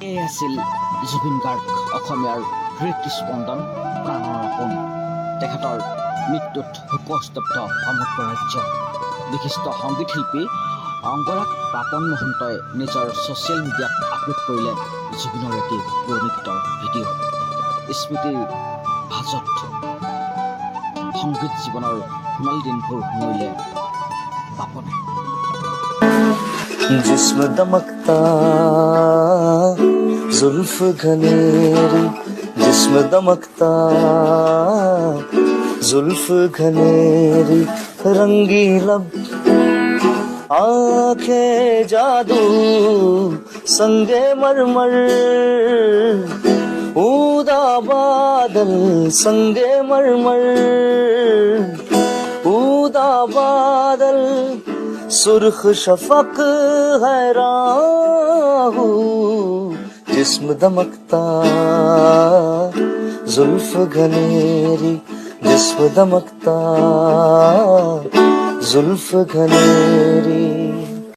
এই আছিল জুবিন গাৰ্গ, অসমীয়াৰ হৃদস্পন্দন, প্ৰাণৰ আপোন। তেখেতৰ মৃত্যুত শোকস্তব্ধ সমগ্ৰ ৰাজ্য। বিশিষ্ট সংগীত শিল্পী অংগৰাগ পাপন মহন্তই নিজৰ ছ'চিয়েল মিডিয়াত আপলোড কৰিলে জুবিনৰ এটি পুৰণি গীতৰ ভিডিঅ'। স্মৃতিৰ ভাজত সংগীত জীৱনৰ সোণালী দিনবোৰ সোণাৰিলে পাপনে। जिस्म दमकता जुल्फ घनेरी, जिस्म दमकता जुल्फ घनेरी, रंगी लब आंखें जादू संगे मरमर, ऊदा बादल संगे मरमर, ऊदा बादल सुर्ख शफक है राहू, जिस्म दमकता जुल्फ घनेरी, जिस्म दमकता जुल्फ घनेरी।